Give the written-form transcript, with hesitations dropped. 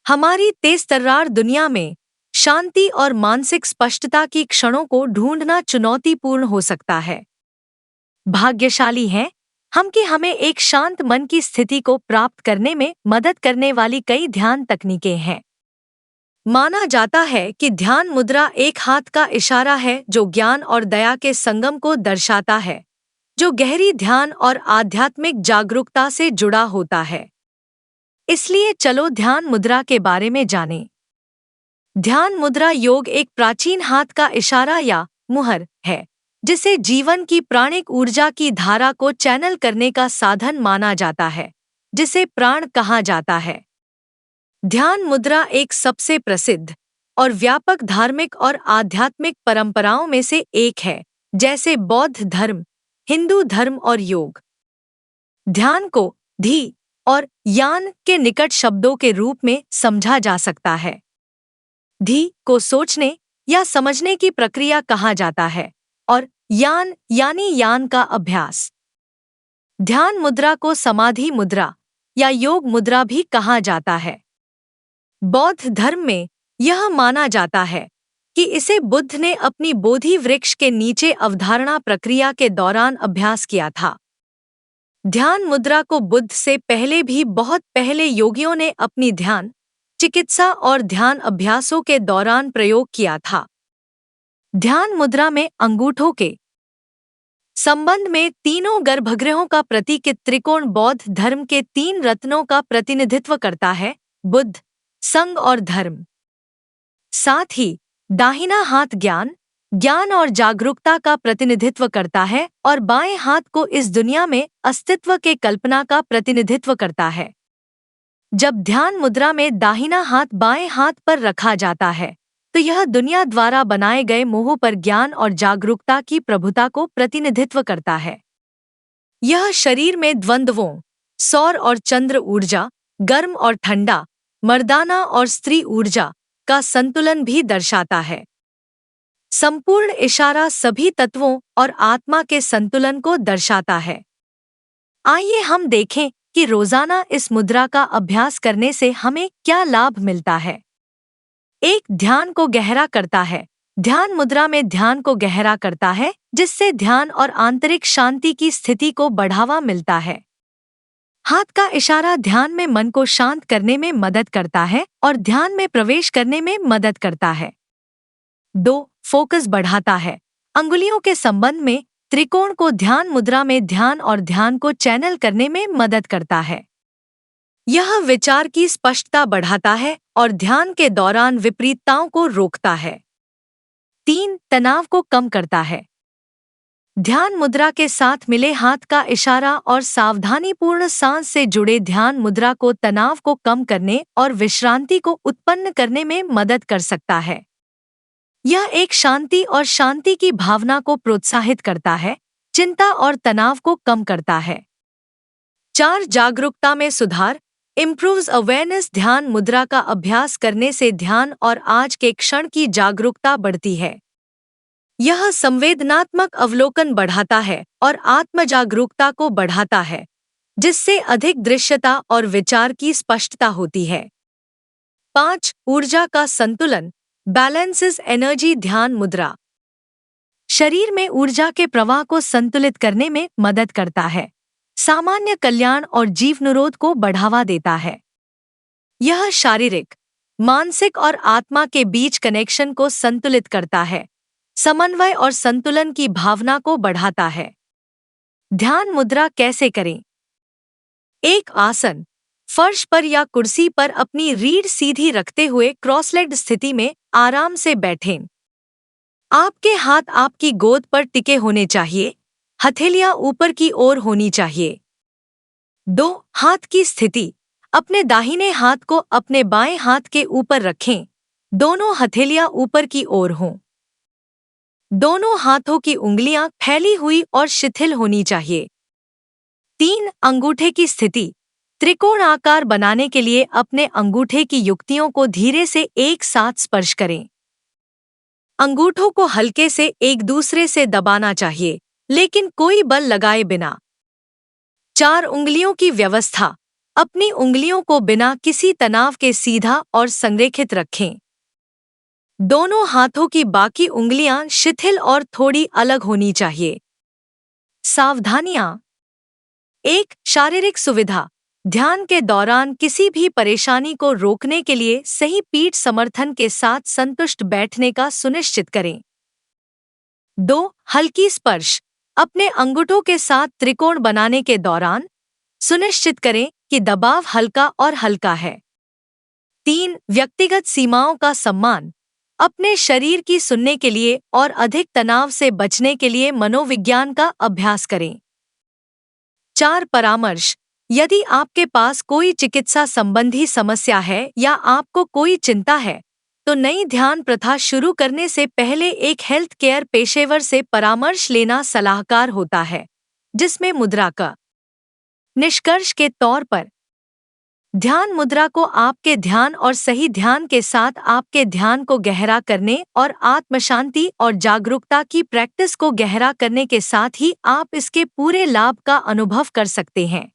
हमारी तेज-तर्रार दुनिया में शांति और मानसिक स्पष्टता की क्षणों को ढूंढना चुनौतीपूर्ण हो सकता है। भाग्यशाली हैं हम कि हमें एक शांत मन की स्थिति को प्राप्त करने में मदद करने वाली कई ध्यान तकनीकें हैं। माना जाता है कि ध्यान मुद्रा एक हाथ का इशारा है जो ज्ञान और दया के संगम को दर्शाता है, जो गहरी ध्यान और आध्यात्मिक जागरूकता से जुड़ा होता है। इसलिए चलो ध्यान मुद्रा के बारे में जानें। ध्यान मुद्रा योग एक प्राचीन हाथ का इशारा या मुहर है, जिसे जीवन की प्राणिक ऊर्जा की धारा को चैनल करने का साधन माना जाता है, जिसे प्राण कहा जाता है। ध्यान मुद्रा एक सबसे प्रसिद्ध और व्यापक धार्मिक और आध्यात्मिक परंपराओं में से एक है, जैसे बौद्ध धर्म, हिंदू धर्म और योग। ध्यान को धी और यान के निकट शब्दों के रूप में समझा जा सकता है। धी को सोचने या समझने की प्रक्रिया कहा जाता है और यान यानी यान का अभ्यास। ध्यान मुद्रा को समाधि मुद्रा या योग मुद्रा भी कहा जाता है। बौद्ध धर्म में यह माना जाता है कि इसे बुद्ध ने अपनी बोधि वृक्ष के नीचे अवधारणा प्रक्रिया के दौरान अभ्यास किया था। ध्यान मुद्रा को बुद्ध से पहले भी बहुत पहले योगियों ने अपनी ध्यान, चिकित्सा और ध्यान अभ्यासों के दौरान प्रयोग किया था। ध्यान मुद्रा में अंगूठों के संबंध में तीनों गर्भगृहों का प्रतीक त्रिकोण बौद्ध धर्म के 3 रत्नों का प्रतिनिधित्व करता है, बुद्ध, संघ और धर्म। साथ ही दाहिना हाथ ज्ञान और जागरूकता का प्रतिनिधित्व करता है और बाएं हाथ को इस दुनिया में अस्तित्व के कल्पना का प्रतिनिधित्व करता है। जब ध्यान मुद्रा में दाहिना हाथ बाएं हाथ पर रखा जाता है, तो यह दुनिया द्वारा बनाए गए मोह पर ज्ञान और जागरूकता की प्रभुता को प्रतिनिधित्व करता है। यह शरीर में द्वंद्वों, सौर और चंद्र ऊर्जा, गर्म और ठंडा, मर्दाना और स्त्री ऊर्जा का संतुलन भी दर्शाता है। संपूर्ण इशारा सभी तत्वों और आत्मा के संतुलन को दर्शाता है। आइए हम देखें कि रोजाना इस मुद्रा का अभ्यास करने से हमें क्या लाभ मिलता है। 1. ध्यान को गहरा करता है। ध्यान मुद्रा में ध्यान को गहरा करता है, जिससे ध्यान और आंतरिक शांति की स्थिति को बढ़ावा मिलता है। हाथ का इशारा ध्यान में मन को शांत करने में मदद करता है और ध्यान में प्रवेश करने में मदद करता है। 2. फोकस बढ़ाता है। अंगुलियों के संबंध में त्रिकोण को ध्यान मुद्रा में ध्यान और ध्यान को चैनल करने में मदद करता है। यह विचार की स्पष्टता बढ़ाता है और ध्यान के दौरान विपरीतताओं को रोकता है। 3. तनाव को कम करता है। ध्यान मुद्रा के साथ मिले हाथ का इशारा और सावधानीपूर्ण सांस से जुड़े ध्यान मुद्रा को तनाव को कम करने और विश्रांति को उत्पन्न करने में मदद कर सकता है। यह एक शांति और शांति की भावना को प्रोत्साहित करता है, चिंता और तनाव को कम करता है। 4. जागरूकता में सुधार, इम्प्रूव्स अवेयरनेस। ध्यान मुद्रा का अभ्यास करने से ध्यान और आज के क्षण की जागरूकता बढ़ती है। यह संवेदनात्मक अवलोकन बढ़ाता है और आत्म जागरूकता को बढ़ाता है, जिससे अधिक दृश्यता और विचार की स्पष्टता होती है। 5. ऊर्जा का संतुलन, बैलेंसेस एनर्जी। ध्यान मुद्रा शरीर में ऊर्जा के प्रवाह को संतुलित करने में मदद करता है, सामान्य कल्याण और जीवनुरोध को बढ़ावा देता है। यह शारीरिक, मानसिक और आत्मा के बीच कनेक्शन को संतुलित करता है, समन्वय और संतुलन की भावना को बढ़ाता है। ध्यान मुद्रा कैसे करें? 1. आसन, फर्श पर या कुर्सी पर अपनी रीढ़ सीधी रखते हुए क्रॉसलेग्ड स्थिति में आराम से बैठें। आपके हाथ आपकी गोद पर टिके होने चाहिए, हथेलियां ऊपर की ओर होनी चाहिए। 2. हाथ की स्थिति, अपने दाहिने हाथ को अपने बाएं हाथ के ऊपर रखें, दोनों हथेलियां ऊपर की ओर हों। दोनों हाथों की उंगलियां फैली हुई और शिथिल होनी चाहिए। 3. अंगूठे की स्थिति, त्रिकोण आकार बनाने के लिए अपने अंगूठे की युक्तियों को धीरे से एक साथ स्पर्श करें। अंगूठों को हल्के से एक दूसरे से दबाना चाहिए, लेकिन कोई बल लगाए बिना। 4. उंगलियों की व्यवस्था, अपनी उंगलियों को बिना किसी तनाव के सीधा और संरेखित रखें। दोनों हाथों की बाकी उंगलियां शिथिल और थोड़ी अलग होनी चाहिए। सावधानियां। एक, शारीरिक सुविधा। ध्यान के दौरान किसी भी परेशानी को रोकने के लिए सही पीठ समर्थन के साथ संतुष्ट बैठने का सुनिश्चित करें। 2, हल्की स्पर्श। अपने अंगूठों के साथ त्रिकोण बनाने के दौरान सुनिश्चित करें कि दबाव हल्का और हल्का है। 3, व्यक्तिगत सीमाओं का सम्मान। अपने शरीर की सुनने के लिए और अधिक तनाव से बचने के लिए मनोविज्ञान का अभ्यास करें। 4, परामर्श। यदि आपके पास कोई चिकित्सा संबंधी समस्या है या आपको कोई चिंता है, तो नई ध्यान प्रथा शुरू करने से पहले एक हेल्थ केयर पेशेवर से परामर्श लेना सलाहकार होता है, जिसमें मुद्रा का। निष्कर्ष के तौर पर, ध्यान मुद्रा को आपके ध्यान और सही ध्यान के साथ आपके ध्यान को गहरा करने और आत्मशांति और जागरूकता की प्रैक्टिस को गहरा करने के साथ ही आप इसके पूरे लाभ का अनुभव कर सकते हैं।